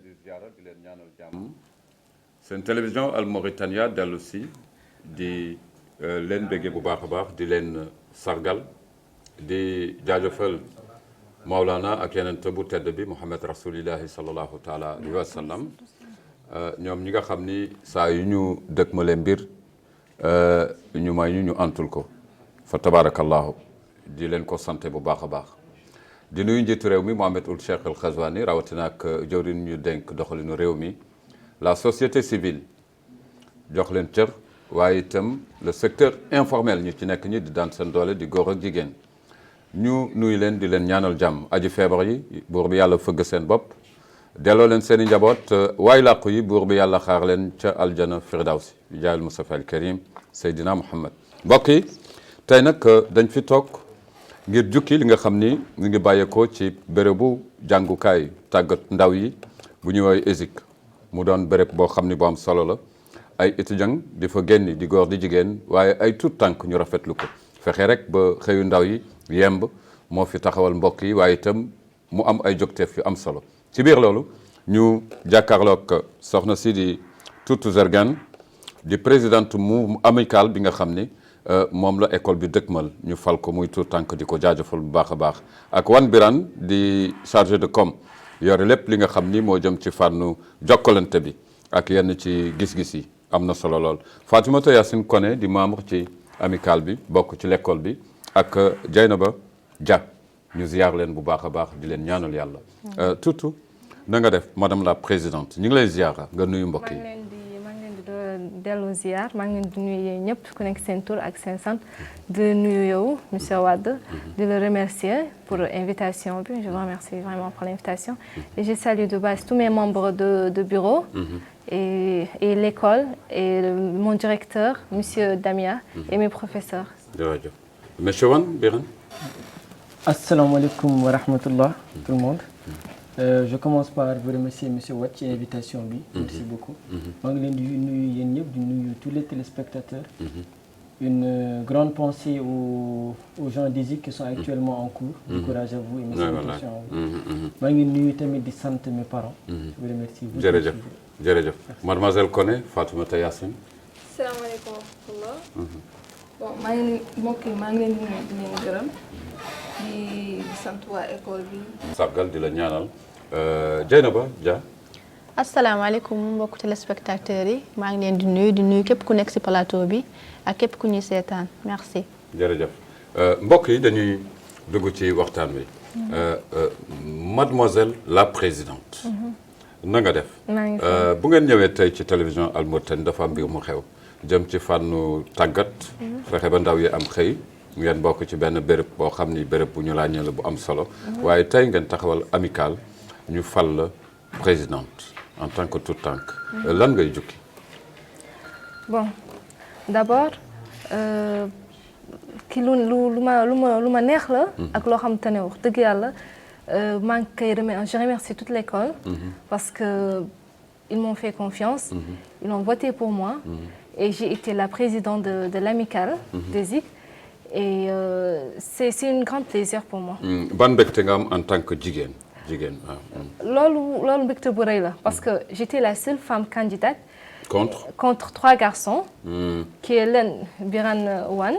leen di ziara di leen ñaanal jàmm seen télévision Al Mauritania dellu si di leen béggee bu baax a baax di leen sargal di jaajëfal Maulana ak yeneen bu tedd bi Muhammad rasulillahi sallallahu taala alayhi wa sallam ñoom ñi nga xam ni saa yu ñu dëkk ma leen mbir ñu may ñu antul ko fa tabarakallahu di leen ko santé bu baax a baax di nuyu njiitu réew mi Mohamed Ould Cheikh El Ghazouani rawatina ak jawriñ ñu dénk doxalinu réew mi la société civile jox leen cër waaye itam le secteur informel ñu ci nekk ñi di daan seen doole di góor ak jigéen ñu nuyu leen di leen ñaanal jàmm aji feebar yi buur bi yàlla fëgg seen bopp delloo leen seen i njaboot waay làqu yi buur bi yàlla xaar leen ca aljana firdawsi bi jaayil Mustafa al Karim Seydina Muhammad mbokk yi tey nag dañ fi toog ngir jukki li nga xam ni ñu ngi bàyyeekoo ci bérébu jàngukaay tàggat ndaw yi bu ñuy woowee ESIC mu doon béréb boo xam ni bu am solo la ay étudiants di fa génn di góor di jigéen waaye ay tout tànk ñu rafetlu ko fexe rek ba xëyu ndaw yi yemb moo fi taxawal mbokk yi waaye itam mu am ay jogteef yu am solo ci biir loolu ñu jàkkaarloog soxna si di Tutu Zergan di présidente mu amical bi nga xam ni moom la école bi dëkkmal ñu fal ko muy tout tànk di ko jaajëfal bu baax a baax ak Wan Birane di chargé de com yore lépp li nga xam ni moo jëm ci fànnu jokkalante bi ak yenn ci gis-gis yi am na solo lool Fatimata Yacine Koné di membre ci amical bi bokk ci l'école bi ak Dieynaba Dia ñu ziar leen bu baax a baax di leen ñaanal yàlla Tutu na nga def madame la présidente ñu ngi lay ziar nga nuyu mbokk yi dellu ziar maa ngi leen di nuyu yéen ñëpp ku nekk seen tur ak seen sant di nuyu yow monsieur Wade di le remercier pour invitation bi je vous remercie vraiment pour l'invitation et je salue de base tous mes membres de bureau et l'école et mon directeur monsieur Damia et mes professeurs. jërëjëf monsieur Wan Birane. Assalamu alaikum wa rahmatullah tout le monde. Je commence par vous remercier monsieur Watt ci invitation bi. Merci beaucoup. maa ngi leen di nuyu yéen ñëpp di nuyu tous les téléspectateurs. Une grande pensée aux gens d'ESIC qui sont actuellement en cours. Du courage à vous et mes salutations à vous. maa ngi nuyu tamit di sant mes parents. Je vous remercie. jërëjëf jërëjëf mademoiselle Koné Fatoumata Yacine. salaamaaleykum wa rahmatullah. bon maa ngi nuyu mbokk yi maa ngi leen di nuyu di leen gërëm di sant waa école bi. sargal di la ñaanal Dieynaba Dia. asalaamaaleykum mbokku téléspectateurs yi maa ngi leen di nuyu képp ku nekk ci plateau bi ak képp ku ñuy seetaan merci. jërëjëf mbokk yi dañuy dugg ci waxtaan wi. mademoiselle la présidente. na nga def. bu ngeen ñëwee tey ci télévision Al Mauritanie dafa am mbir mu xew jëm ci fànnu tàggat. fexe ba ndaw yi am xëy. ngeen bokk ci benn béréb boo xam ni béréb bu ñu ràññee la bu am solo. waaye tey ngeen taxawal amical ñu fal la présidente en tant que tout tànk lan ngay jukki. bon d'abord ki lu ma neex la. ak loo xam te ne wax dëgg yàlla maa ngi koy je remercie toute l'école. parce que ils m'ont fait confiance. ils ont voté pour moi. et j'ai été la présidente de l'amicale d'ESIC. et c'est un grand plaisir pour moi. ban mbégte nga am en tant que jigéen waaw. loolu mbégte bu rëy la parce que j'étais la seule femme candidate. contre 3 garçons. qui est l'un Birane Wan.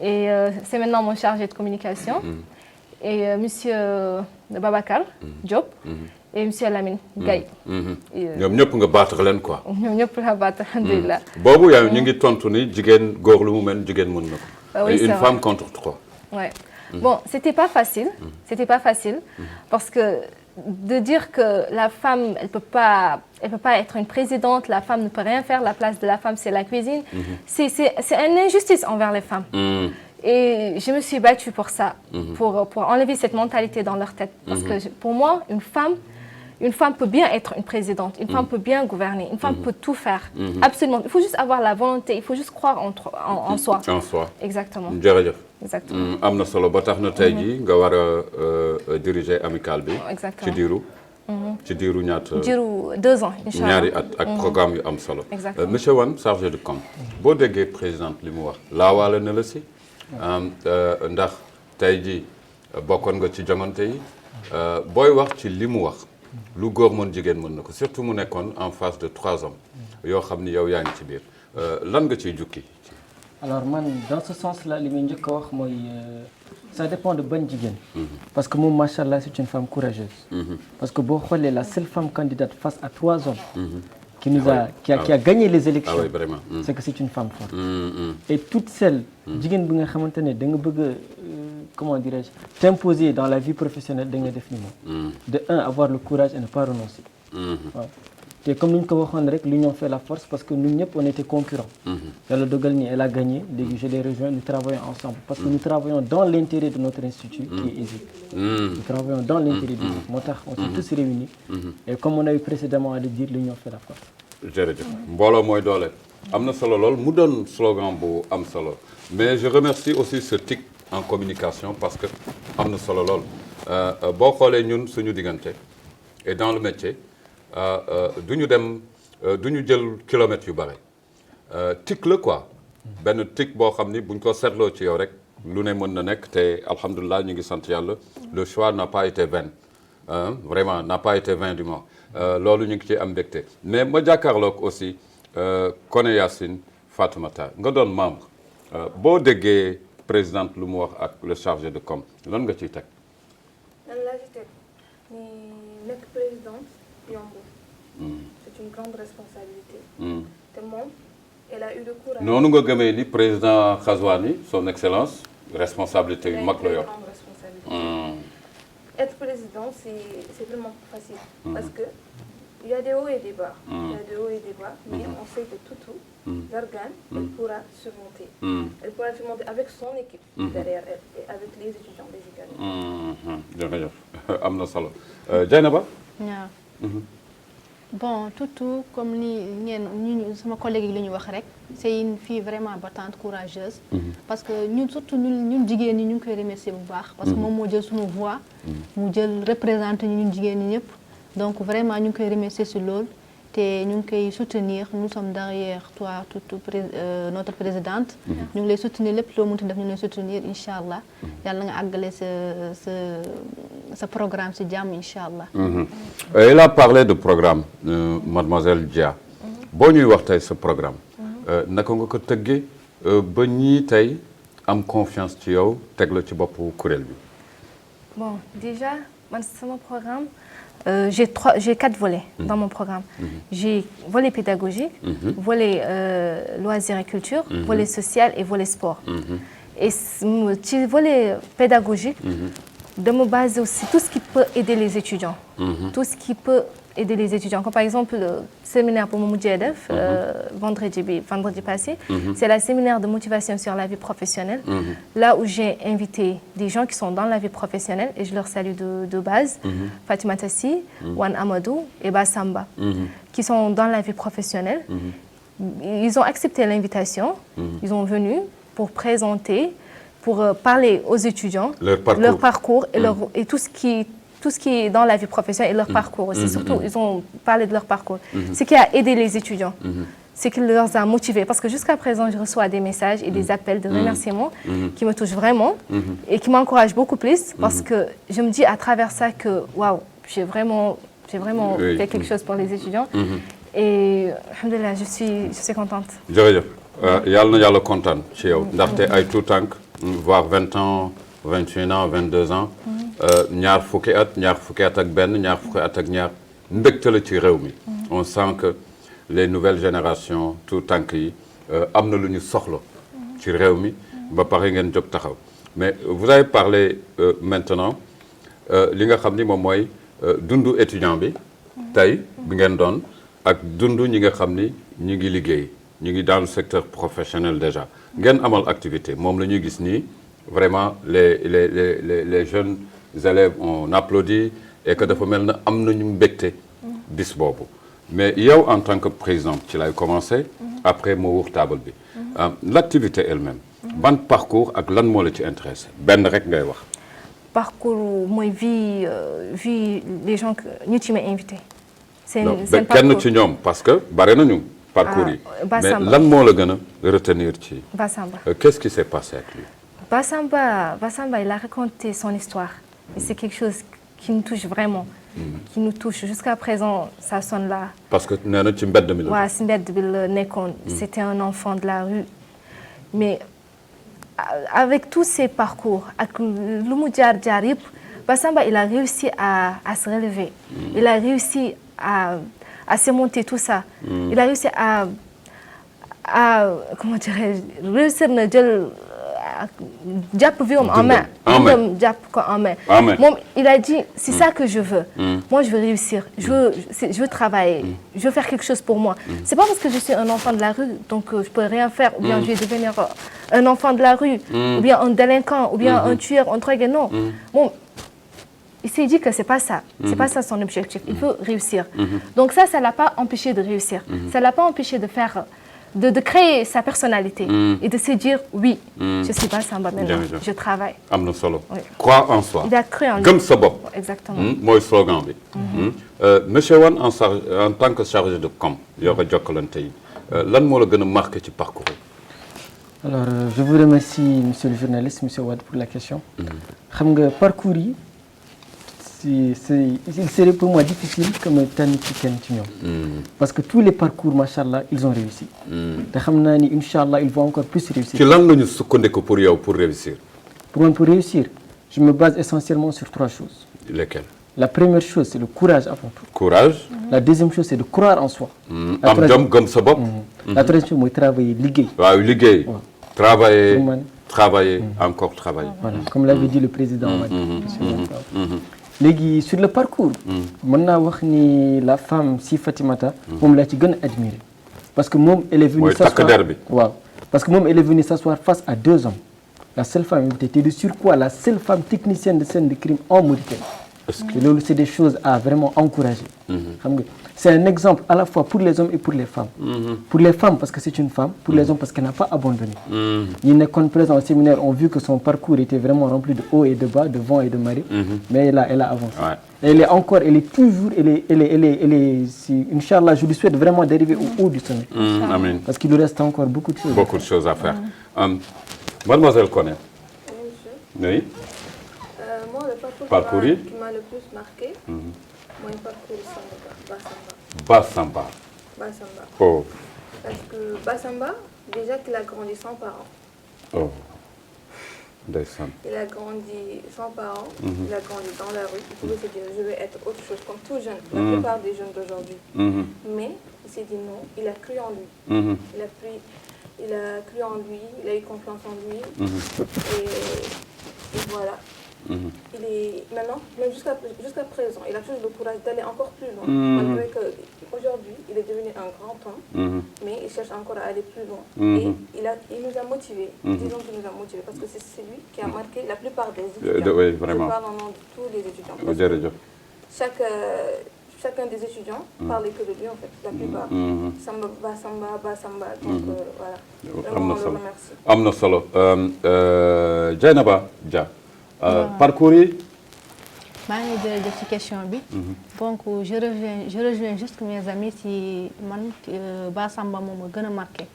et c'est maintenant mon chargé de communication. et monsieur Babacar Diop. et monsieur Lamine Gaye. ñoom ñëpp nga battre leen quoi. ñoom ñëpp nga battre alhamdulilah. boobu yow ñu ngi tontu ni jigéen góor lu mu mel jigéen mën na ko. oui, une femme contre 3. Ouais. Bon, c'était pas facile. C'était pas facile parce que de dire que la femme, elle peut pas être une présidente, la femme ne peut rien faire, la place de la femme c'est la cuisine. C'est une injustice envers les femmes. Et je me suis battue pour ça, pour enlever cette mentalité dans leur tête. Parce que pour moi, une femme peut bien être une présidente, une femme peut bien gouverner, une femme peut tout faire. Absolument. Il faut juste avoir la volonté, il faut juste croire en soi. En soi. Exactement. jërëjëf. Exactement. am na solo ba tax na tey jii nga war a diriger amical bi. Exactement. ci diiru ñaata. diiru 2 ans incha allah ñaari at ak programme yu am solo. Exactement. monsieur Wan chargé de com boo déggee présidente li mu wax laawaale na la si. ndax tey jii bokkoon nga ci joŋante yi booy wax ci li mu wax lu góor mën jigéen mën na ko surtout mu nekkoon en face de 3 hommes yoo xam ni yow yaa ngi ci biir lan nga ciy jukki. alors man dans ce sens là li muy njëkk a wax mooy ça dépend de ban jigéen. parce que moom macha allah c'est une femme courageuse. parce que boo xoolee la seule femme candidate face à 3 hommes. qui a gagné les élections. Ah oui, vraiment. C'est que c'est une femme forte. Et toutes celles jigéen bi nga xamante ne da nga bëgg a comment dirais-je t'imposer dans la vie professionnelle da nga def ni moom. De un, avoir le courage et ne pas renoncer. waaw te comme ni ñu ko waxoon rek l'union fait la force parce que ñun ñëpp on était concurrents. yàlla dogal ni elle a gagné léegi je l'ai rejoint nous travaillons ensemble parce que nous travaillons dans l'intérêt de notre institut qui est ESIC. Nous travaillons dans l'intérêt de ESIC moo tax on s'est tous réunis. Et comme on a eu précédemment à le dire l'union fait la force. jërëjëf mbooloo mooy doole am na solo lool mu doon slogan bu am solo mais je remercie aussi ce TIC en communication parce que am na solo lool boo xoolee ñun suñu diggante et dans le métier du ñu dem du ñu jël kilomètres yu bare TIC la quoi benn TIC boo xam ni buñ ko seetloo ci yow rek lu ne mën na nekk te alhamdulilah ñu ngi sant yàlla le choix n'a pas été vain vraiment n'a pas été vain du moins loolu ñu ngi ciy am mbégte mais ma jàkkaarloog aussi Koné Yacine Fatoumata nga doon membre boo déggee présidente lu mu wax ak le chargé de com lan nga ciy teg. lan laa ci teg ni nekk présidente yombul. c'est une grande responsabilité. te moom elle a eu le courage. noonu nga gëmee ni président Khazouani son excellence responsabilité yu mag la yor. grande responsabilité. Être président, c'est vraiment pas facile. Parce que il y a des hauts et des bas. Il y a des hauts et des bas. Mais on sait que tout l'organe, elle pourra surmonter. Elle pourra surmonter avec son équipe derrière elle et avec les étudiants des écoles. jërëjëf am na solo Dieynaba. waaw bon Toutou comme ni ñeen sama collègue yi li ñu wax rek c'est une fille vraiment battante courageuse. parce que ñun surtout ñun jigéen ñi ñu ngi koy remercier bu baax. parce que moom moo jël suñu voix. mu jël représenté ñu ñun jigéen ñi ñëpp. donc vraiment ñu ngi koy remercier si loolu te ñu ngi koy soutenir nous sommes derrière toi Toutou notre présidente. ñu ngi lay soutenir lépp loo mënti def ñu ngi lay soutenir incha allah. yàlla nga àggale sa programme si jàmm incha allah. Elle a parlé de programme mademoiselle Dia. boo ñuy wax tey sa programme. naka nga ko tëggee ba ñii tey am confiance ci yow teg la ci boppu kuréel bi. Bon, déjà, mon programme, j'ai 4 volets dans mon programme. J'ai volet pédagogique, volet loisirs et culture, volet social et volet sport. Et ci volet pédagogique, de me baser aussi tout ce qui peut aider les étudiants. Tout ce qui peut aider les étudiants. Comme par exemple le séminaire pour Moumoudiedef, vendredi passé, c'est le séminaire de motivation sur la vie professionnelle. Là où j'ai invité des gens qui sont dans la vie professionnelle et je leur salue de base, Fatima Tassi, Wan Amadou et Bassamba, qui sont dans la vie professionnelle. Ils ont accepté l'invitation, ils sont venus pour présenter, pour parler aux étudiants, leur parcours et tout ce qui est dans la vie professionnelle et leur parcours aussi. Surtout, ils ont parlé de leur parcours. Ce qui a aidé les étudiants, ce qui leur a motivés. Parce que jusqu'à présent, je reçois des messages et des appels de remerciements qui me touchent vraiment et qui m'encouragent beaucoup plus parce que je me dis à travers ça que, waouh, j'ai vraiment fait quelque chose pour les étudiants. Et, alhamdoulilah, je suis contente. jërëjëf yàlla na yàlla kontaan ci yow ndaxte ay tout tànk voire 20 ans 21 ans 22 ans ñaar fukki at ak benn ñaar fukki at ak ñaar mbégte la ci réew mi. On sent que les nouvelles générations tout tànk yi am na lu ñu soxla ci réew mi ba pare ngeen jóg taxaw mais vous avez parlé maintenant li nga xam ni moom mooy dundu étudiant bi tey bi ngeen doon ak dundu ñi nga xam ni ñi ngi liggéey ñu ngi dans le secteur professionnel déjà ngeen amal activité moom la ñuy gis nii vraiment les jeunes élèves on applaudit et que dafa mel na am nañu mbégte bis boobu mais yow en tant que présidente ci lay commencé après moo wër table bi l'activité elle-même ban parcours ak lan moo la ci intéressé benn rek ngay wax parcours mooy vie les gens ñu ci ma invité seen kenn ci ñoom parce que bare nañu parcours yi mais lan moo la gën a retenir ci Bassamba qu'est-ce qui s'est passé avec lui Bassamba il a raconté son histoire et c'est quelque chose qui nous touche vraiment. Qui nous touche. Jusqu'à présent, ça sonne là. Parce que nee na ci mbedd mi la. waaw si mbedd bi la nekkoon. C'était un enfant de la rue. Mais avec tous ces parcours, ak lu mu jaar yëpp, Bassamba, il a réussi à se relever. Il a réussi à surmonter tout ça. Il a réussi à comment dirais-je, réussir na jël jàpp vie en main. En main. Il a dit, c'est ça que je veux. Moi, je veux réussir. Je veux travailler. Je veux faire quelque chose pour moi. C'est pas parce que je suis un enfant de la rue, donc je peux rien faire, ou bien je vais devenir un enfant de la rue, ou bien un délinquant, ou bien un tueur, un truc. Non. Bon, il s'est dit que c'est pas ça. C'est pas ça son objectif. Il veut réussir. Donc ça l'a pas empêché de réussir. Ça l'a pas empêché de faire... De créer sa personnalité et de se dire oui, je suis Bassamba maintenant, je travaille. am na solo. Croire en soi. Il a cru en lui. Gëm sa bopp. Exactement. mooy slogan bi. Monsieur Wane en tant que chargé de com yore Jokalante yi lan moo la gën a marqué ci parcours yi. Alors je vous remercie monsieur le journaliste monsieur Wade pour la question. xam nga parcours yi il serait pour moi difficile que ma tànn ci kenn ci ñoom. Parce que tous les parcours machallah ils ont réussi. te xam naa ni inchallah ils vont encore plus réussir. ci lan la ñu sukkandiku pour yow pour réussir. Pour réussir je me base essentiellement sur 3 choses. Lesquelles? La première chose c'est le courage avant tout. Courage. La deuxième chose c'est de croire en soi. am jom gëm sa bopp. La troisième chose mooy travailler liggéey. waaw liggéey. travailler encore travailler. Voilà comme l'avait dit le président Wade. léegi sur le parcours. mën naa wax ni la femme si Fatimata. moom laa ci gën a admirer. parce que moom elle est venue s'asseoir waaw parce que moom elle est venue s'asseoir face à 2 hommes. La seule femme invitée de surcroît la seule femme technicienne de scène de crime en Mauritanie. Et loolu c'est des choses à vraiment encourager. xam nga c'est un exemple à la fois pour les hommes et pour les femmes. Pour les femmes parce que c'est une femme. Pour les hommes parce qu'elle n'a pas abandonné. ñi nekkoon présents au séminaire ont vu que son parcours était vraiment rempli de hauts et de bas, de vents et de marées. Mais elle a avancé. Elle est toujours Inch'Allah je lui souhaite vraiment d'arriver au haut du sommet. Amiin. Parce qu'il lui reste encore beaucoup de choses. Beaucoup de choses à faire. Mademoiselle Koné. Oui. Moi, le parcours qui m'a le plus marqué, moi, le parcours Bassamba. Oh. Parce que Bassamba, déjà qu'il a grandi sans parents. Oh. Ndeysaan. Il a grandi sans parents, il a grandi dans la rue. Il pouvait se dire, je vais être autre chose, comme tout jeune, la plupart des jeunes d'aujourd'hui. Mais il s'est dit non, il a cru en lui. Il a cru en lui, il a eu confiance en lui. Et voilà. Il est maintenant, même jusqu'à présent, il a toujours le courage d'aller encore plus loin. Malgré qu'aujourd'hui, il est devenu un grand homme, mais il cherche encore à aller plus loin. Et il nous a motivés, disons qu'il nous a motivés, parce que c'est lui qui a marqué la plupart des étudiants. Oui, vraiment. Je parle au nom de tous les étudiants. Chacun des étudiants parlait que de lui, en fait, la plupart. Bassamba, donc voilà. Vraiment, on le remercie. Am na solo. Dieynaba Dia. Parcours yi. maa ngi jërëjëf ci question bi. Donc je rejoins juste mes amis ci man Bassamba moom a gën a marqué.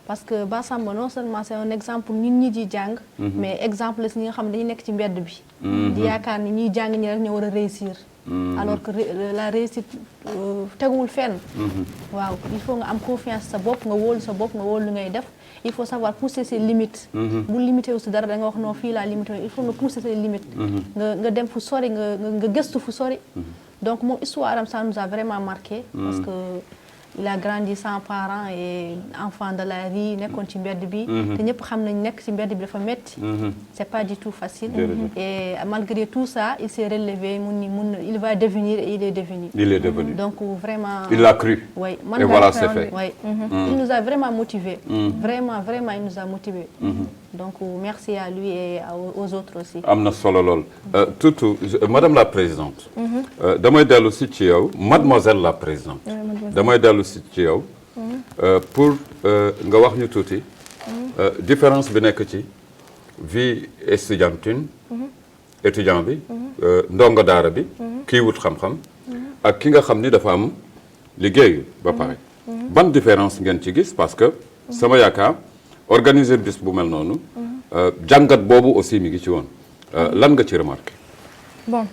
Parce que Bassamba non seulement c'est un exemple ñun ñi di jàng. mais exemple la si ñi nga xam ne dañu nekk ci mbedd bi. di yaakaar ni ñuy jàng ñi rek ñoo war a réussir. Alors que la réussite teguwul fenn. waaw il faut nga am confiance sa bopp nga wóolu sa bopp nga wóolu li ngay def. Il faut savoir pousser ses limites. bu limité aussi dara da nga wax non fii laa limité il faut nga pousser ses limites. nga dem fu sori nga gëstu fu sori. Donc mon histoire am ça nous a vraiment marqué. Parce que il a grandi sans parents et enfant de la rue nekkoon ci mbedd bi. te ñëpp xam nañ nekk ci mbedd bi dafa metti. C'est pas du tout facile. Et malgré tout ça il s'est relevé il va devenir et il est devenu. Il est devenu. Donc vraiment. Il l'a cru. Oui. Et voilà c'est fait. Oui. Il nous a vraiment motivés. Vraiment il nous a motivés. Donc merci à lui et aux autres aussi. am na solo lool. Toutou madame la présidente. damay dellu si ci yow mademoiselle la présidente. damay dellu si ci yow. pour nga wax ñu tuuti. différence bi nekk ci vie estudiantine. étudiant bi. ndongo daara bi. kii wut xam-xam. ak ki nga xam ni dafa am liggéey ba pare. ban différence ngeen ci gis parce que sama yaakaar. Organiser bis bu mel noonu. jàngat boobu aussi mi ngi ci woon. lan nga ci remarqué. Bon,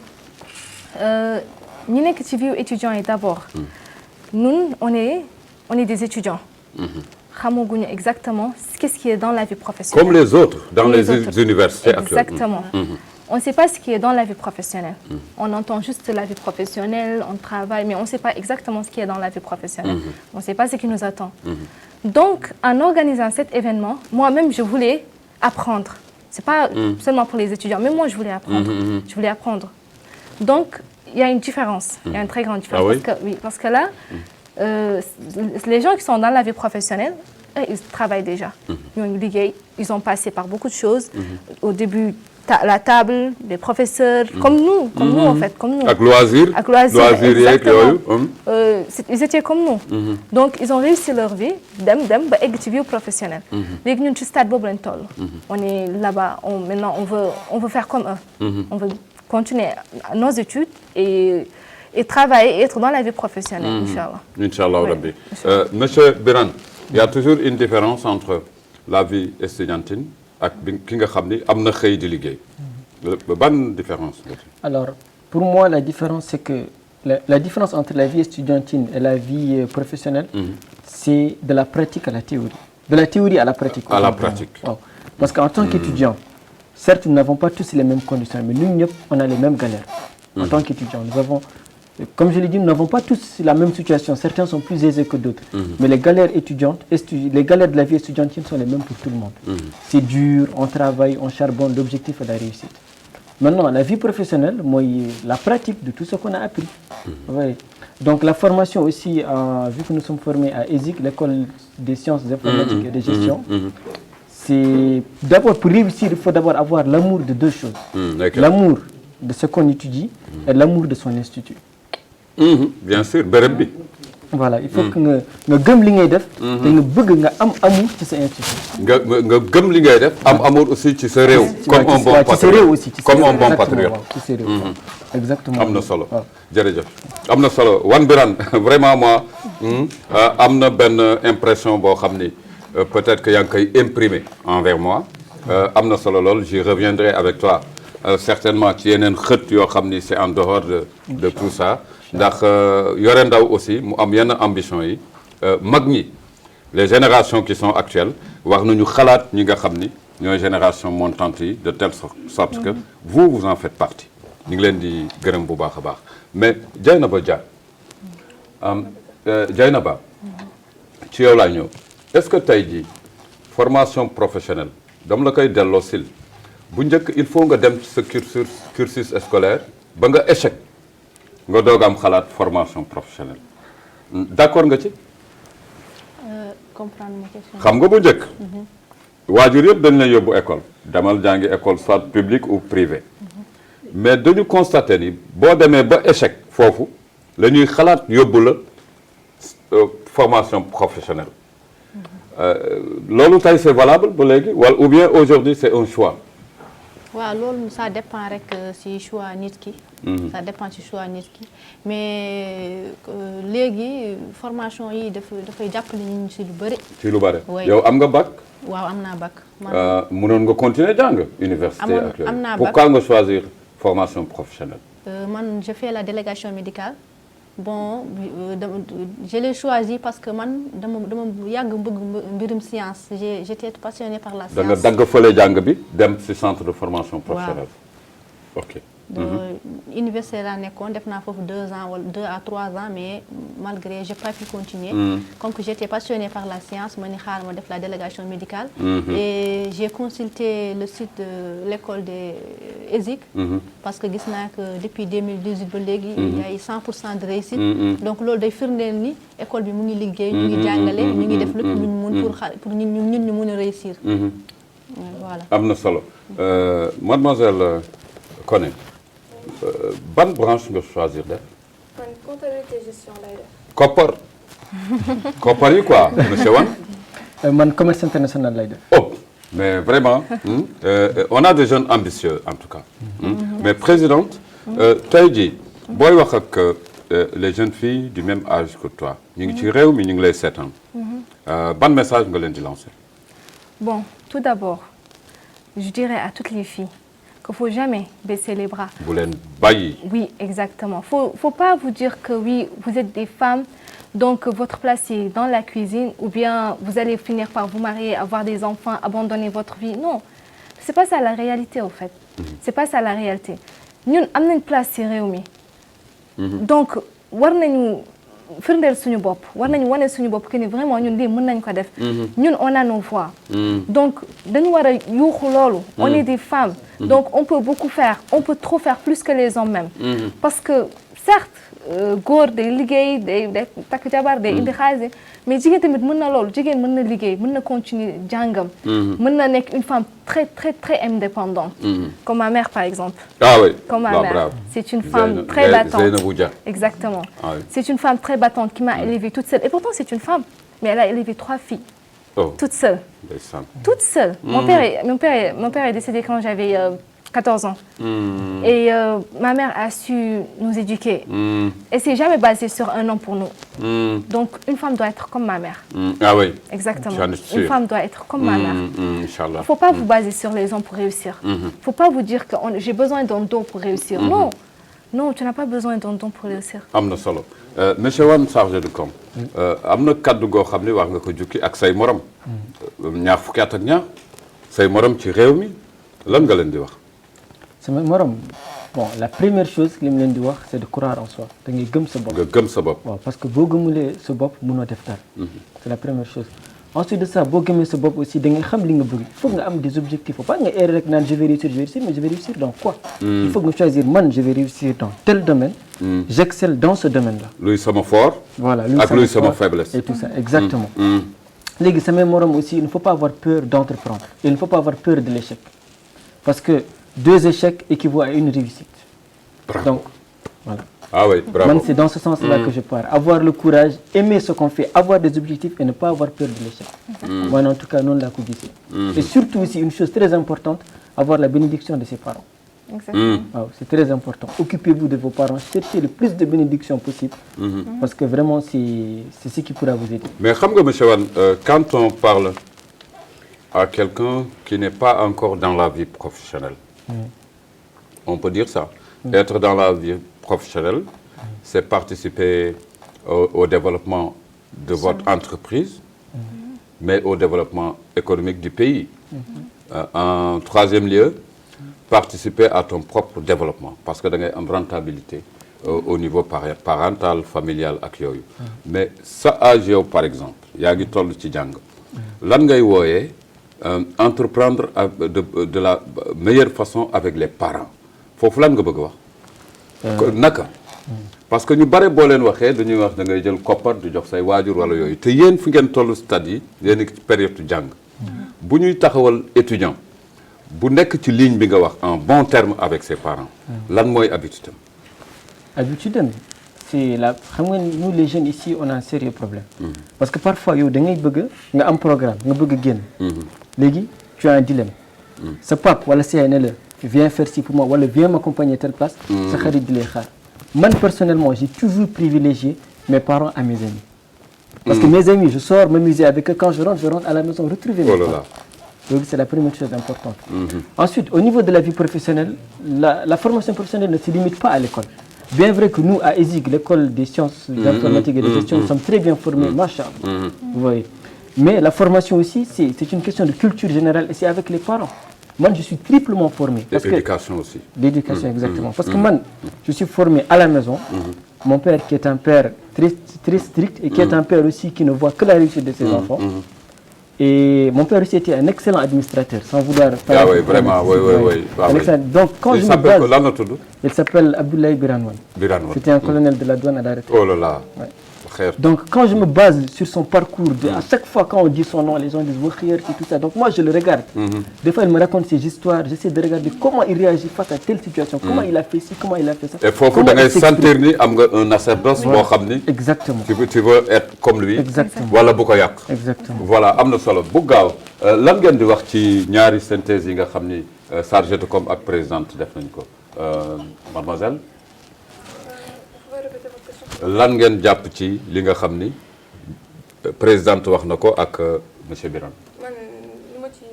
Nous sommes étudiants et d'abord. Nous, on est des étudiants. Nous savons exactement ce qui est dans la vie professionnelle. Comme les autres, dans les universités actuelles. Exactement. On ne sait pas ce qui est dans la vie professionnelle. On entend juste la vie professionnelle, on travaille, mais on ne sait pas exactement ce qui est dans la vie professionnelle. On ne sait pas ce qui nous attend. Donc, en organisant cet événement, moi-même, je voulais apprendre. Ce n'est pas seulement pour les étudiants, mais moi, je voulais apprendre. Je voulais apprendre. Donc, il y a une différence. Il y a une très grande différence. Ah oui? Parce que là, les gens qui sont dans la vie professionnelle, ils travaillent déjà. Ils ont passé par beaucoup de choses. Au début, la table, les professeurs, comme nous en fait. Comme nous. Avec loisir, exactement. Ils étaient comme nous. Donc, ils ont réussi leur vie, vie professionnelle. Les gens du stade on est là-bas, maintenant on veut faire comme eux. On veut continuer nos études et travailler et être dans la vie professionnelle, Inch'Allah. Inch'Allah, Rabbi. Monsieur Biran, il y a toujours une différence entre la vie estudiantine et ki nga xamni amna xey di liggéey. Bonne différence. Alors, pour moi, la différence, c'est que la différence entre la vie estudiantine et la vie professionnelle, c'est de la pratique à la théorie. De la théorie à la pratique. À la pratique. Wow. Parce qu'en tant qu'étudiant, certes, nous n'avons pas tous les mêmes conditions, mais nous, on a les mêmes galères. En tant qu'étudiant, nous avons, comme je l'ai dit, nous n'avons pas tous la même situation. Certains sont plus aisés que d'autres. Mais les galères étudiantes, les galères de la vie estudiantine sont les mêmes pour tout le monde. C'est dur, on travaille, on charbonne, l'objectif est la réussite. Maintenant, la vie professionnelle, moi, la pratique de tout ce qu'on a appris. Ouais. Donc la formation aussi, vu que nous sommes formés à ESIC, l'école des sciences informatiques et de gestion, c'est d'abord pour réussir, il faut d'abord avoir l'amour de deux choses. L'amour de ce qu'on étudie et l'amour de son institut. Bien sûr, Berembi. Voilà, il faut que nous gëm li ngay def te nga bëgg nga am amour ci sa institut. nga gëm li ngay def am amour aussi ci sa réew. Comme un bon patriote. Comme un bon patriote. Exactement. Amna solo. Jërëjëf. Amna solo. Wan Birane, vraiment moi amna ben impression bo xamni peut-être que yang koy imprimer envers moi. Amna solo lol, j'y reviendrai avec toi certainement ci yenen xët yo xamni c'est en dehors de tout ça. ndax yore ndaw aussi mu am yenn ambition yi mag ñi les générations qui sont actuelles war nañu xalaat ñi nga xam ni ñooy génération montante yi de telle sorte que vous en faites partie ñu ngi leen di gërëm bu baax a baax mais Dieynaba Dia Dieynaba ci yow laa ñëw est-ce que tey jii formation professionnelle dama la koy delloo sil bu njëkk il faut nga dem ci sa cursus scolaire ba nga échec nga doog am xalaat formation professionnelle d'accord nga ci. comprendre ma question. xam nga bu njëkk. waajur yëpp dañ lay yóbbu école demal jàngi école soit publique ou privée. mais dañu constater ni boo demee ba échec foofu la ñuy xalaat yóbbu la formation professionnelle. loolu tey c'est valable ba léegi wala ou bien aujourd'hui c'est un choix. waaw loolu ça dépend rek si choix nit ki. ça dépend ci choix nit ki mais léegi formation yi dafay jàppale ñu si lu bëri. ci lu bëri yow am nga bac. waaw am naa bac. mënoon nga continuer jàng université actuelle. am naa bac pourquoi nga choisir formation professionnelle. man je fais la délégation médicale. bon je l'ai choisi parce que man dama yàgg bëgg mbirum science j'étais passionnée par la science. da nga dagg fële jàng bi dem ci centre de formation professionnelle. ok. université laa nekkoon def naa foofu 2 ans wala 2 à 3 ans mais malgré j'ai pas pu continuer. comme que j'étais passionnée par la science ma ni xaar ma def la délégation médicale. et j'ai consulté le site de l'école des ESIC. parce que gis naa que depuis 2018 ba léegi. il y a 100% de réussite. donc loolu day firndeel ni école bi mu ngi liggéey. ñu ngi jàngale ñu ngi def lépp lu ñu mun pour ñun ñu mun a réussir. voilà am na solo mademoiselle Koné. ban branche nga choisir def. man comptabilité gestion lay def. koppar. koppar yi quoi monsieur Wane. man commerce international lay def. oh mais vraiment on a des jeunes ambitieux en tout cas. mais présidente tey jii booy wax ak les jeunes filles du même âge que toi ñu ngi ci réew mi ñu ngi lay seetaan. ban message nga leen di lancer. Bon, tout d'abord, je dirais à toutes les filles qu'il ne faut jamais baisser les bras. bu leen bàyyi. Oui, exactement. Faut pas vous dire que oui, vous êtes des femmes, donc votre place est dans la cuisine, ou bien vous allez finir par vous marier, avoir des enfants, abandonner votre vie. Non, c'est pas ça la réalité au fait. C'est pas ça la réalité. Nous avons une place ci réew mi. Donc war nañu firndeel suñu bopp war nañu wane suñu bopp que ni vraiment ñun lii mën nañ ko def. ñun on a nos voix. donc dañu war a yuuxu loolu. on est des femmes. donc on peut beaucoup faire on peut trop faire plus que les hommes même. parce que certes góor day liggéey day takk jabar day indi xaalis mais jigéen tamit mën na loolu jigéen mën na liggéey mën na continuer jàngam. mën na nekk une femme très très très indépendante. comme ma mère par exemple. Ah oui. Comme ma mère. Bravo. C'est une femme très battante. Zeynabou Dia. Exactement. Ah oui. C'est une femme très battante qui m'a élevée toute seule. Et pourtant, c'est une femme. Mais elle a élevé 3 filles. Oh. Toute seule. Ndeysaan. Toute seule. Mon père est décédé quand j'avais 14 ans. Et ma mère a su nous éduquer. Elle s'est jamais basée sur un homme pour nous. Donc, une femme doit être comme ma mère. Ah oui. Exactement. J'en suis sûr. Une femme doit être comme ma mère. Inch'Allah. Il ne faut pas vous baser sur les hommes pour réussir. Il ne faut pas vous dire que j'ai besoin d'un don pour réussir. Non. Non, tu n'as pas besoin d'un don pour réussir. am na solo monsieur Wane chargé de com. am na kaddu goo xam ne wax nga ko jukki ak say morom. ñaar fukki at ak ñaar say morom ci réew mi lan nga leen di wax. sama morom bon la première chose li mu leen di wax c'est de croire en soi da ngay gëm sa bopp. nga gëm sa bopp. waaw parce que boo gëmulee sa bopp mënoo def dara. c'est la première chose. ensuite de ça boo gëmee sa bopp aussi da ngay xam li nga bëgg il faut nga am des objectifs faut pas nga errer rek naan je vais réussir mais je vais réussir dans quoi. il faut nga choisir man je vais réussir dans tel domaine. j'excelle dans ce domaine-là. luy sama fort. voilà ak luy sama faiblesse. et tout ça exactement. léegi samay morom aussi il ne faut pas avoir peur d'entreprendre il ne faut pas avoir peur de l'échec parce que 2 échecs équivaut à une réussite. Bravo. Donc voilà. Ah oui, bravo. Man, c'est dans ce sens-là que je pars. Avoir le courage, aimer ce qu'on fait, avoir des objectifs et ne pas avoir peur de l'échec. Moi, en tout cas, non la coupe. Et surtout aussi, une chose très importante, avoir la bénédiction de ses parents. Exactement. C'est très important. Occupez-vous de vos parents, cherchez le plus de bénédictions possible parce que vraiment, c'est ce qui pourra vous aider. Mais xam nga monsieur Wane quand on parle à quelqu'un qui n'est pas encore dans la vie professionnelle, on peut dire ça. Être dans la vie professionnelle, c'est participer au développement de votre entreprise, mais au développement économique du pays. En troisième lieu, participer à ton propre développement, parce que tu as une rentabilité au niveau parental, familial ak yooyu. Mais sa âge yow par exemple, yaa ngi toll ci jàng. Lan ngay wooyee entreprendre de la meilleure façon avec les parents. Foofu lan nga bëgg a wax. Naka. parce que ñu bare boo leen waxee dañuy wax da ngay jël koppar di jox say waajur wala yooyu te yéen fi ngeen toll stade yi yéen a ngi ci période jàng. bu ñuy taxawal étudiant bu nekk ci ligne bi nga wax en bon terme avec ses parents. lan mooy habitude am. Habitude am c'est la xam nga nous les jeunes ici on a un sérieux problème. parce que parfois yow da ngay bëgg nga am programme nga bëgg a génn. léegi tu as un dilemme. sa pap wala sa yaay ne la viens faire ci pour moi wala viens m'accompagner telle place. sa xarit di lay xaar. Man personnellement j'ai toujours privilégié mes parents à mes amis. parce que mes amis je sors m'amuser avec eux quand je rentre à la maison retrouver mes parents. Donc c'est la première chose importante. Ensuite au niveau de la vie professionnelle la formation professionnelle ne se limite pas à l'école. Bien vrai que nous à ESIG l'école des sciences d'informatique et de gestion nous sommes très bien formés machallah. Vous voyez. Mais la formation aussi c'est une question de culture générale et c'est avec les parents. Moi, je suis triplement formé. L'éducation aussi. L'éducation, exactement. Parce que moi, je suis formé à la maison. Mon père qui est un père très strict et qui est un père aussi qui ne voit que la réussite de ses enfants. Et mon père aussi était un excellent administrateur, sans vouloir... Ah oui, vraiment, oui. Donc, quand je me base... Il s'appelle Abdoulaye Biranwan. C'était un colonel de la douane à la retraite. Oh là là. Ouais. Donc, quand je me base sur son parcours, à chaque fois quand on dit son nom, les gens disent Wakhir, et tout ça. Donc, moi, je le regarde. Des fois, il me raconte ses histoires. J'essaie de regarder comment il réagit face à telle situation, comment il a fait ci, comment il a fait ça. Il faut que tu sentir un sacerdoce. Exactement. Tu veux être comme lui. Exactement. Voilà beaucoup yak. Exactement. Voilà, amna solo. Bu gaaw lan ngeen di wax ci ñaari synthèse yi nga xamni chargé de com ak présidente def nañ ko. Mademoiselle lan ngeen jàpp ci li nga xam ni présidente wax na ko ak monsieur Birane. man li ma ci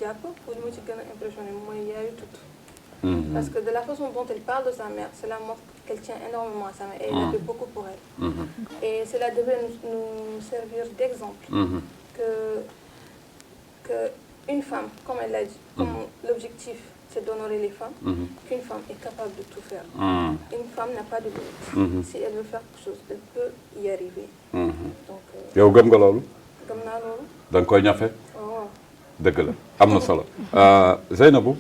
jàpp pour li ma ci gën a impressionné mooy yaayu tut. Parce que de la façon dont elle parle de sa mère, cela montre qu'elle tient énormément à sa mère et elle a fait beaucoup pour elle. Et cela devrait nous servir d'exemple que une femme, comme elle l'a dit, comme l'objectif c'est d'honorer les femmes, qu'une femme est capable de tout faire. Une femme n'a pas de limite. Si elle veut faire quelque chose, elle peut y arriver. Donc, yow gëm nga loolu. gëm naa loolu. da nga koy ñafe. waaw. dëgg la am na solo. Zeynabou.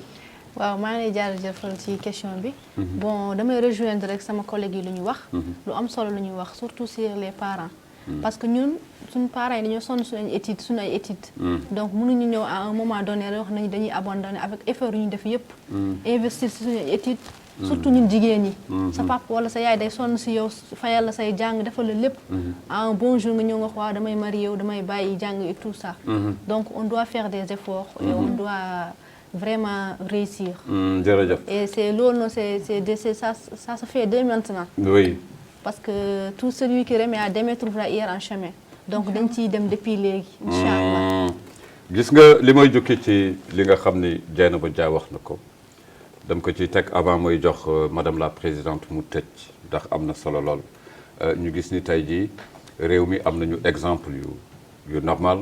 waaw maa ngi lay jaajëfal ci question bi. bon damay rejoindre rek sama collègue yi lu ñu wax. lu am solo lu ñuy wax surtout sur les parents. parce que ñun suñu parents yi dañoo sonn suñu ay études. donc mënuñu ñëw à un moment donné rek wax nañu dañuy abandonné avec effort yu ñu def yëpp. investir si suñu études. surtout ñun jigéen ñi. sa papa wala sa yaay day sonn si yow fayal la say jàng defal la lépp. à un bon jour nga ñëw nga wax waaw damay marié wu damay bàyyi jàng et tout ça. donc on doit faire des efforts. et on doit vraiment réussir. jërëjëf. et c'est loolu noonu c'est ça se fait dès maintenant. oui. parce que tout celui qui remet à demain trouvera hier en chemin. donc dañ ciy dem depuis léegi. incha allah. gis nga li may jukki ci li nga xam ni Dieynaba Dia wax na ko dam ko ci teg avant mooy jox madame la présidente mu tëj ndax am na solo lool ñu gis ni tey jii réew mi am nañu exemple yu normal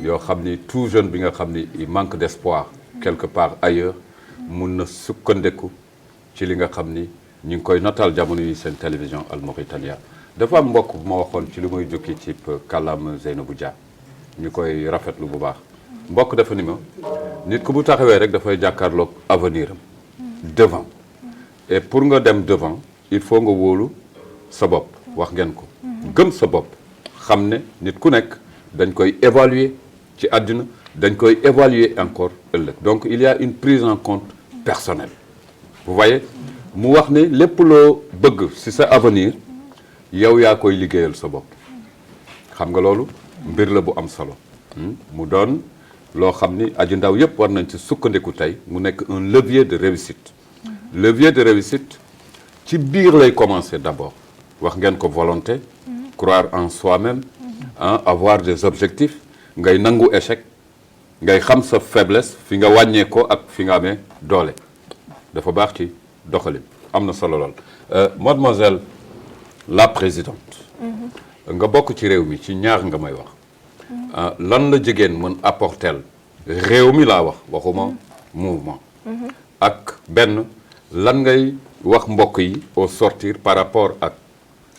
yoo xam ni tout jeune bi nga xam ni il manque d'espoir quelque part ailleurs mun na sukkandeku ci li nga xam ni ñu ngi koy notal jamono yi seen télévision Al Mauritania dafa am mbokk bu ma waxoon ci li muy jukki ci kàllaam Zeynabou Dia ñu koy rafetlu bu baax mbokk dafa ni ma nit ku bu taxawee rek dafay jàkkaarloog avenir am devant et pour nga dem devant il faut nga wóolu sa bopp wax ngeen ko gëm sa bopp xam ne nit ku nekk dañ koy évaluer ci àddina dañ koy évaluer encore ëllëg donc il y a une prise en compte personnelle vous voyez mu wax ne lépp loo bëgg ci sa avenir yow yaa koy liggéeyal sa bopp xam nga loolu mbir la bu am solo mu doon loo xam ni aji ndaw yëpp war nañ ci sukkandiku tey mu nekk un levier de réussite levier de réussite ci biir lay commencer d'abord wax ngeen ko volonté croire en soi-même avoir des objectifs ngay nangu échec ngay xam sa faiblesse fi nga wàññee ko ak fi nga amee doole dafa baax ci doxalin am na solo lool mademoiselle la présidente nga bokk ci réew mi ci ñaar nga may wax lan la jigéen mën apporter réew mi laa wax waxuma mouvement ak benn lan ngay wax mbokk yi au sortir par rapport ak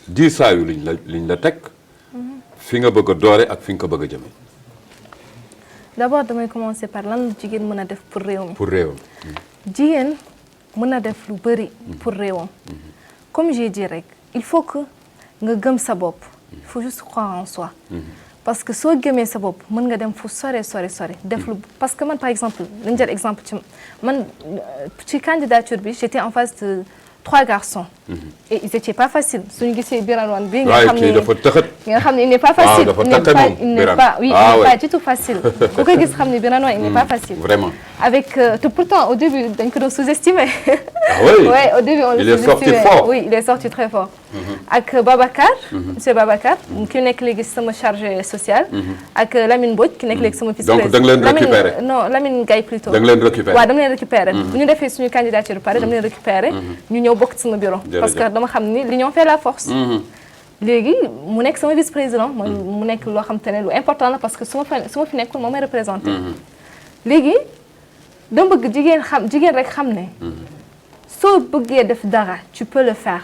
diisaayu liñ la teg fi nga bëgg a doore ak fi nga ko bëgg a jëme d'abord damay commencer par lan la jigéen mën a def pour réew mi. pour réewam. jigéen mën a def lu bëri pour réewam. comme j'ai dit rek il faut que nga gëm sa bopp. il faut juste croire en soi. parce que soo gëmee sa bopp mën nga dem fu sore def lu parce que man par exemple lañu jël exemple ci man ci candidature bi j'étais en face de 3 garçons. et ils étaient pas faciles suñu gisee Birane bi nga xam ne dafa tëxat. nga xam ne il n'est pas facile. il n'est pas du tout facile. ku ko gis xam ne Birane il n'est pas facile. vraiment. avec te pourtant au début dañ ko doon sous-estimé. ah oui ouais, au début on le sous-estimait. Il est sorti fort. Oui, il est sorti très fort. ak Babacar. monsieur Babacar. ki nekk léegi sama chargé social. ak Lamine Mbodj ki nekk léegi sama vice-président. donc da nga leen récupérer. non Lamine Gaye plutôt. da nga leen récupérer. waaw dama leen récupérer. bu ñu defee suñu candidature pare dama leen récupérer. ñu ñëw bokk ci sama bureau. parce que dama xam ni l'union fait la force. léegi mu nekk sama vice-président. mu nekk loo xam te ne lu important la parce que su ma fi nekkul moo may représenté. léegi dama bëgg jigéen rek xam ne. soo bëggee def dara tu peux le faire.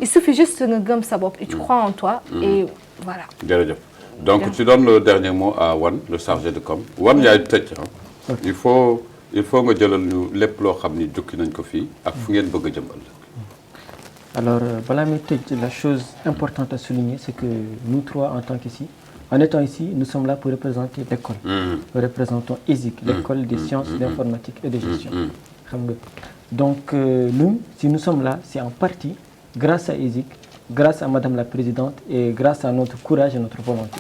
il suffit juste nga gëm sa bopp et tu crois en toi. et voilà. jërëjëf donc tu donnes le dernier mot à Wan le chargé de com Wan yaay tëj il faut nga jëlal ñu lépp loo xam ni jukki nañ ko fii ak fu ngeen bëgg a jëmbal. alors balaa muy tëj la chose importante à souligner c'est que nous trois en tant qu'ici en étant ici nous sommes là pour représenter l'école. Nous représentons ESIC l'école des sciences d'informatique et de gestion. xam nga donc nous si nous sommes là c'est en partie grâce à ESIC grâce à madame la présidente et grâce à notre courage et notre volonté.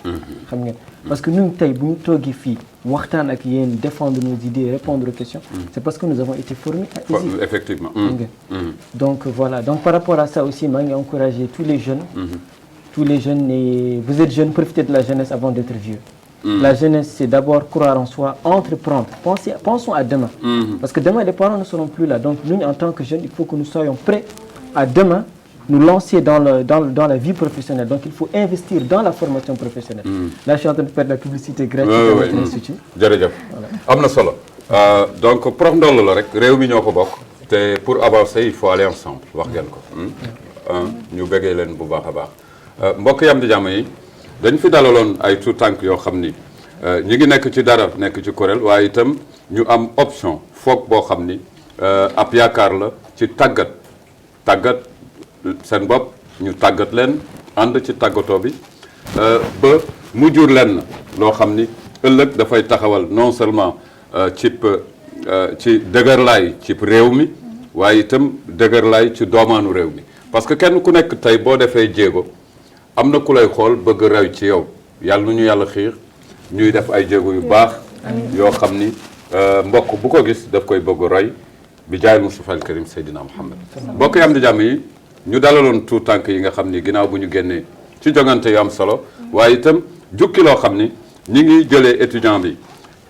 xam ngeen parce que ñun tey bu ñu toogee fii waxtaan ak yéen défendre nos idées répondre aux questions. c'est parce que nous avons été formés à ESIC. effectivement. donc voilà donc par rapport à ça aussi maa ngi encourager tous les jeunes. tous les jeunes et vous êtes jeunes profitez de la jeunesse avant d'être vieux. La jeunesse, c'est d'abord croire en soi, entreprendre. Pensons à demain. Parce que demain, les parents ne seront plus là. Donc, nous, en tant que jeunes, il faut que nous soyons prêts à demain nous lancer dans la vie professionnelle. Donc, il faut investir dans la formation professionnelle. Là, je suis en train de faire de la publicité gratuite à notre institut. jërëjëf am na solo donc prof Ndollo la rek réew mi ñoo ko bokk te pour avancer il faut aller ensemble wax ngeen ko ñu bëggee leen bu baax a baax mbokk yam di jàmm yi dañ fi dalaloon ay tout tànk yoo xam ni ñi ngi nekk ci dara nekk ci kuréel waaye itam ñu am option foog boo xam ni ab yaakaar la ci tàggat seen bopp ñu tàggat leen ànd ci tàggatoo bi ba mu jur leen loo xam ni ëllëg dafay taxawal non seulement ci dëgërlaay ci réew mi waaye itam dëgërlaay ci doomaanu réew mi parce que kenn ku nekk tey boo defee jéego am na ku lay xool bëgg roy ci yow yàlla nu ñu yàlla xiir ñuy def ay jéego yu baax yoo xam ni mbokk bu ko gis daf koy bëgg roy bi jaay Mustafa al Karim Seydina Muhammad mbokk yi am di jàmm yi ñu dalaloon tout tànk yi nga xam ni ginnaaw bu ñu génnee ci jongante yu am solo waaye itam jukki loo xam ni ñi ngi jëlee étudiant bi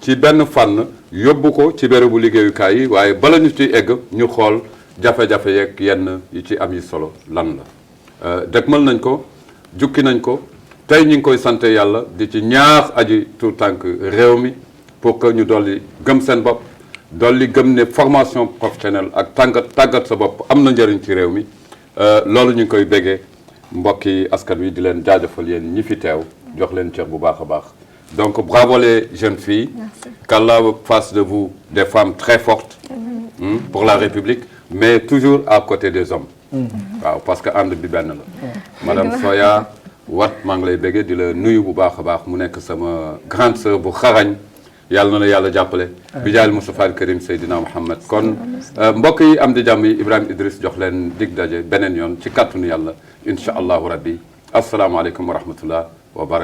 ci benn fànn yóbbu ko ci bérébu liggéeyukaay yi waaye bala ñu ci egg ñu xool jafe-jafe yeeg yenn yi ci am yi solo lan la dëgmal nañ ko jukki nañ ko tey ñu ngi koy sant yàlla di ci ñaax aji tout tànk réew mi pour que ñu dolli gëm seen bopp dolli gëm ne formation professionnelle ak tàggat sa bopp am na njëriñ ci réew mi loolu ñu ngi koy béggee mbokki askan wi di leen jaajëfal yéen ñi fi teew jox leen cër bu baax a baax donc bravo les jeunes filles qu'Allah fasse de vous des femmes très fortes pour la République mais toujours à côté des hommes waaw parce que ànd bi benn la madame Soya Wat maa ngi lay béggee di la nuyu bu baax a baax mu nekk sama grande sœur bu xarañ yàlla na la yàlla jàppale bi jaal Mustafa al Karim Seydina Muhammad kon mbokk yi am di jàmm yi Ibrahima Idriss jox leen dig daje beneen yoon ci kàttanu yàlla incha allahu rabbi asalaamaaleykum wa rahmatullah wa barakatuh